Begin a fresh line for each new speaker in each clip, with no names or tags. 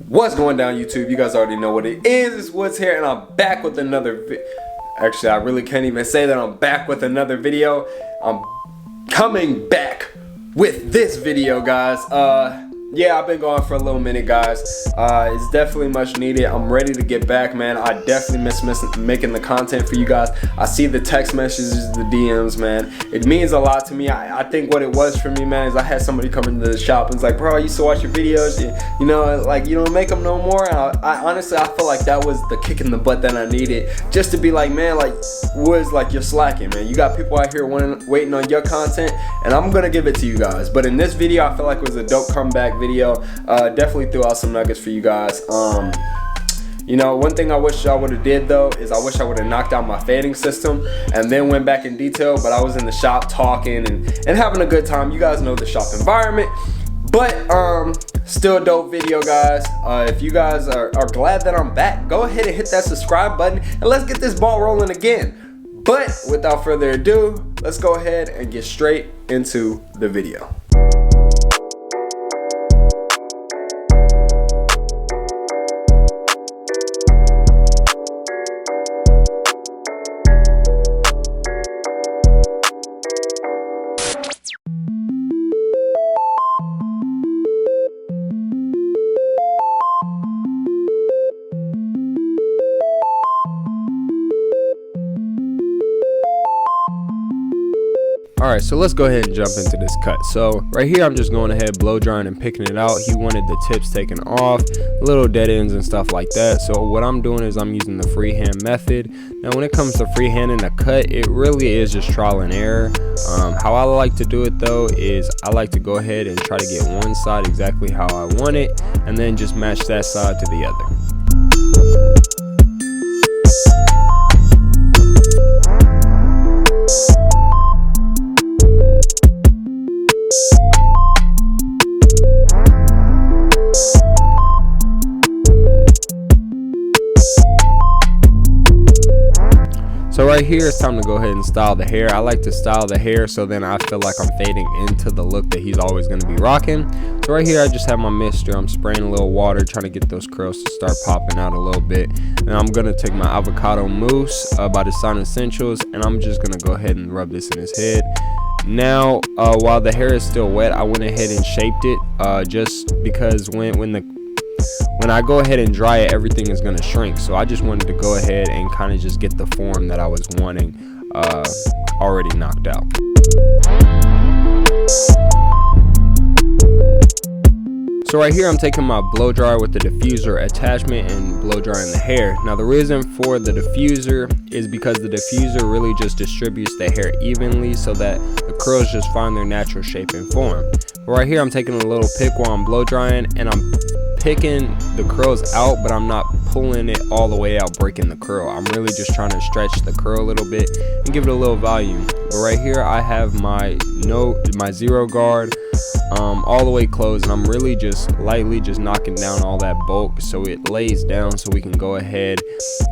What's going down, YouTube? You guys already know what it is. It's Woods here, and I'm back with another Actually, I really can't even say that I'm back with another video. I'm coming back with this video, guys. Yeah, I've been gone for a little minute, guys. It's definitely much needed. I'm ready to get back, man. I definitely miss making the content for you guys. I see the text messages, the DMs, man. It means a lot to me. I think what it was for me, man, is I had somebody come into the shop and was like, bro, I used to watch your videos. You know, like, you don't make them no more. And I honestly, I feel like that was the kick in the butt that I needed. Just to be like, man, like, Woods, like, you're slacking, man. You got people out here waiting on your content, and I'm gonna give it to you guys. But in this video, I feel like it was a dope comeback video. Definitely threw out some nuggets for you guys. You know, one thing I wish I would have did though is I wish I would have knocked out my fading system and then went back in detail, but I was in the shop talking and having a good time. You guys know the shop environment. But still a dope video, guys. If you guys are glad that I'm back, go ahead and hit that subscribe button and let's get this ball rolling again. But without further ado, let's go ahead and get straight into the video. Alright, so let's go ahead and jump into this cut. So right here, I'm just going ahead blow drying and picking it out. He wanted the tips taken off, little dead ends and stuff like that. So what I'm doing is I'm using the freehand method. Now when it comes to freehanding a cut, it really is just trial and error. How I like to do it though is I like to go ahead and try to get one side exactly how I want it, and then just match that side to the other. So right here, it's time to go ahead and style the hair. I like to style the hair so then I feel like I'm fading into the look that he's always going to be rocking. So right here, I just have my mixture. I'm spraying a little water, trying to get those curls to start popping out a little bit. And I'm going to take my avocado mousse by Design Essentials, and I'm just going to go ahead and rub this in his head. Now, while the hair is still wet, I went ahead and shaped it just because when I go ahead and dry it, everything is going to shrink. So I just wanted to go ahead and kind of just get the form that I was wanting already knocked out. So right here, I'm taking my blow dryer with the diffuser attachment and blow drying the hair. Now the reason for the diffuser is because the diffuser really just distributes the hair evenly so that the curls just find their natural shape and form. But right here, I'm taking a little pick while I'm blow drying, and I'm picking the curls out, but I'm not pulling it all the way out, breaking the curl. I'm really just trying to stretch the curl a little bit and give it a little volume. But right here, I have my zero guard all the way closed, and I'm really just lightly just knocking down all that bulk so it lays down so we can go ahead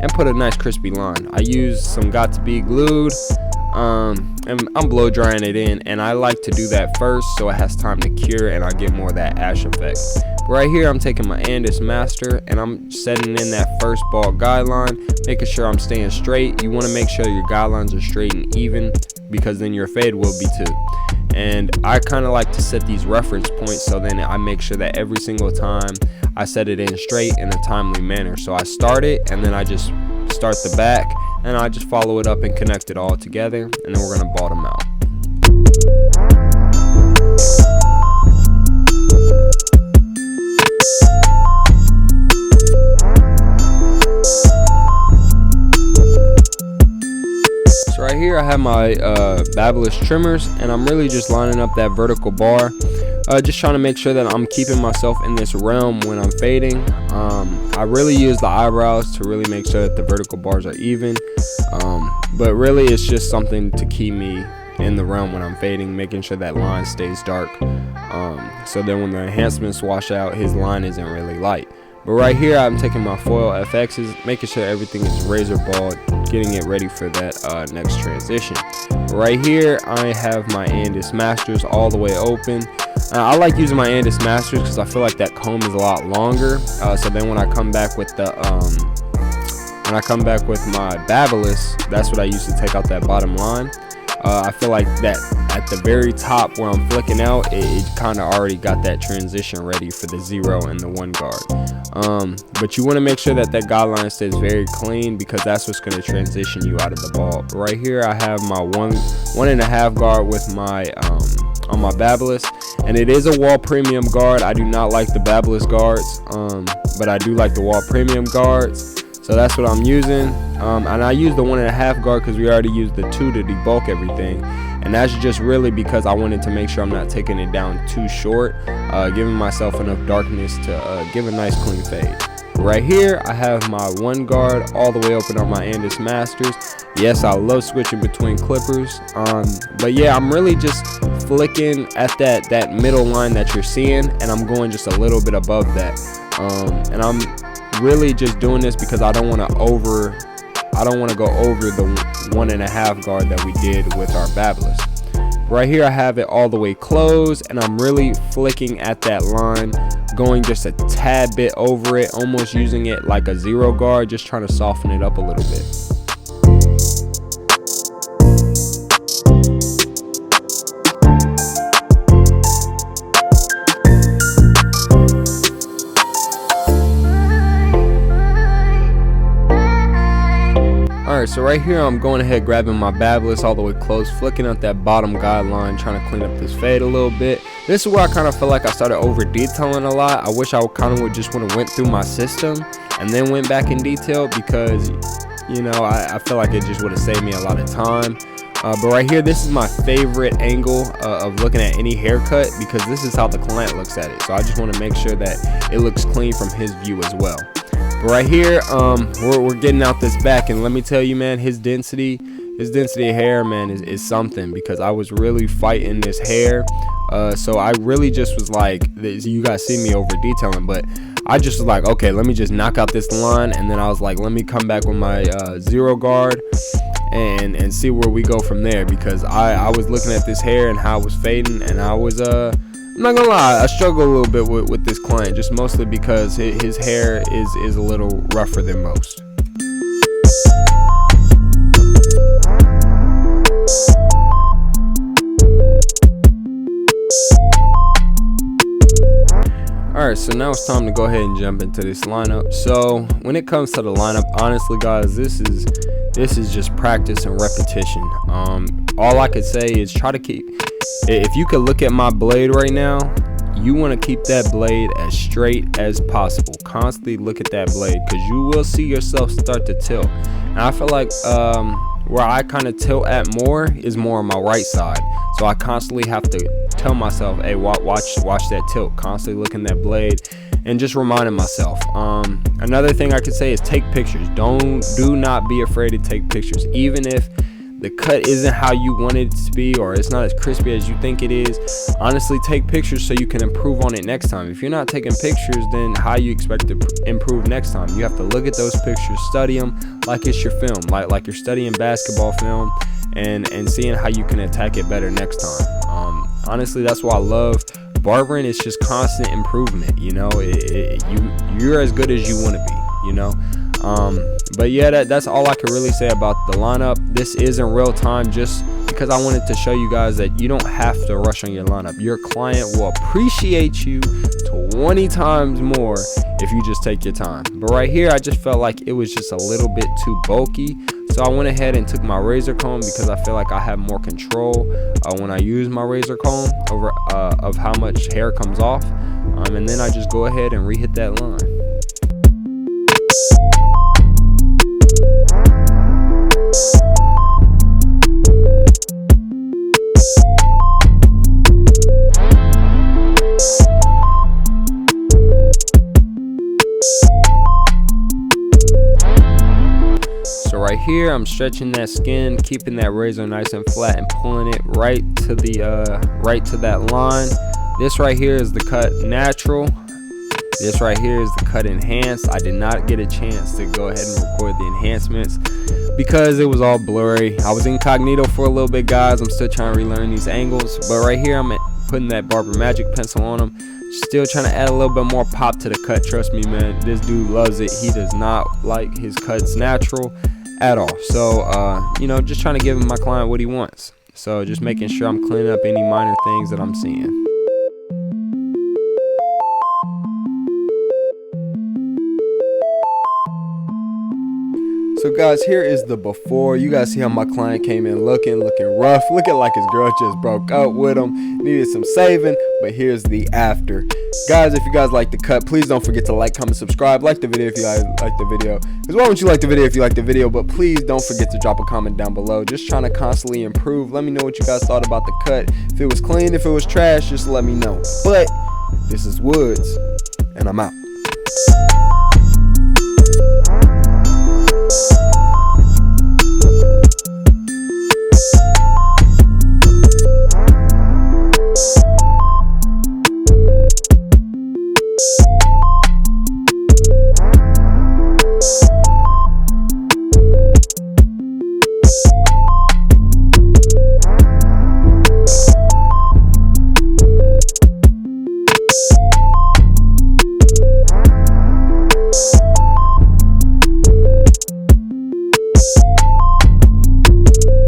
and put a nice crispy line. I use some Got to Be glued, and I'm blow drying it in, and I like to do that first so it has time to cure and I get more of that ash effect. Right here, I'm taking my Andis Master and I'm setting in that first bald guideline, making sure I'm staying straight. You want to make sure your guidelines are straight and even, because then your fade will be too. And I kind of like to set these reference points so then I make sure that every single time I set it in straight in a timely manner. So I start it and then I just start the back and I just follow it up and connect it all together, and then we're going to bottom out. So right here, I have my Babyless trimmers, and I'm really just lining up that vertical bar, just trying to make sure that I'm keeping myself in this realm when I'm fading. I really use the eyebrows to really make sure that the vertical bars are even, but really it's just something to keep me in the realm when I'm fading, making sure that line stays dark, so then when the enhancements wash out, his line isn't really light. But right here, I'm taking my foil FXs, making sure everything is razor bald, getting it ready for that next transition. Right here, I have my Andis Masters all the way open. I like using my Andis Masters because I feel like that comb is a lot longer. So then when I come back with the my Babyliss, that's what I use to take out that bottom line. I feel like that at the very top where I'm flicking out, it kind of already got that transition ready for the 0 and the 1 guard. But you want to make sure that that guideline stays very clean, because that's what's going to transition you out of the ball. But right here I have my 1.5 guard with my on my Babyliss, and it is a wall premium guard. I do not like the Babyliss guards, but I do like the wall premium guards. So that's what I'm using, and I use the 1.5 guard because we already used the 2 to debulk everything, and that's just really because I wanted to make sure I'm not taking it down too short, giving myself enough darkness to give a nice clean fade. Right here I have my 1 guard all the way open on my Andis Masters. Yes, I love switching between clippers, but yeah, I'm really just flicking at that middle line that you're seeing, and I'm going just a little bit above that, and I'm really just doing this because I don't want to go over the 1.5 guard that we did with our Babyliss. Right here I have it all the way closed, and I'm really flicking at that line, going just a tad bit over it, almost using it like a 0 guard, just trying to soften it up a little bit. Alright, so right here I'm going ahead grabbing my Babyliss all the way close, flicking at that bottom guideline, trying to clean up this fade a little bit. This is where I kind of feel like I started over detailing a lot. I wish I kind of would just would have went through my system and then went back in detail, because you know, I feel like it just would have saved me a lot of time. But right here, this is my favorite angle of looking at any haircut, because this is how the client looks at it. So I just want to make sure that it looks clean from his view as well. But right here, we're getting out this back, and let me tell you, man, his density of hair, man, is something, because I was really fighting this hair. So I really just was like, you guys see me over detailing, but I just was like, okay, let me just knock out this line, and then I was like, let me come back with my 0 guard and see where we go from there, because I was looking at this hair and how it was fading, and I was I'm not gonna lie, I struggle a little bit with this client, just mostly because his hair is a little rougher than most. Alright, so now it's time to go ahead and jump into this lineup. So when it comes to the lineup, honestly guys, this is just practice and repetition. All I could say is try to keep, if you could look at my blade right now, you want to keep that blade as straight as possible. Constantly look at that blade, because you will see yourself start to tilt. And I feel like where I kind of tilt at more is more on my right side. So I constantly have to tell myself, hey, watch that tilt. Constantly looking at that blade and just reminding myself. Another thing I could say is take pictures. Do not be afraid to take pictures, even if the cut isn't how you want it to be, or it's not as crispy as you think it is. Honestly, take pictures so you can improve on it next time. If you're not taking pictures, then how you expect to improve next time? You have to look at those pictures, study them like it's your film, like you're studying basketball film, and seeing how you can attack it better next time. Honestly, that's why I love barbering. It's just constant improvement, you know. You're as good as you want to be, you know. But yeah, that's all I can really say about the lineup. This isn't real time, just because I wanted to show you guys that you don't have to rush on your lineup. Your client will appreciate you 20 times more if you just take your time. But right here, I just felt like it was just a little bit too bulky, so I went ahead and took my razor comb, because I feel like I have more control when I use my razor comb over of how much hair comes off, and then I just go ahead and re-hit that line. Right here, I'm stretching that skin, keeping that razor nice and flat, and pulling it right to that line. This right here is the cut natural. This right here is the cut enhanced. I did not get a chance to go ahead and record the enhancements because it was all blurry. I was incognito for a little bit, guys. I'm still trying to relearn these angles, but right here I'm putting that Barber Magic pencil on him. Still trying to add a little bit more pop to the cut. Trust me, man, this dude loves it. He does not like his cuts natural at all. So you know, just trying to give my client what he wants. So just making sure I'm cleaning up any minor things that I'm seeing. So guys, here is the before. You guys see how my client came in looking rough, looking like his girl just broke up with him, needed some saving. But here's the after. Guys, if you guys like the cut, please don't forget to like, comment, subscribe, like the video if you guys like the video. Because why wouldn't you like the video if you like the video? But please don't forget to drop a comment down below. Just trying to constantly improve. Let me know what you guys thought about the cut. If it was clean, if it was trash, just let me know. But this is Woods, and I'm out.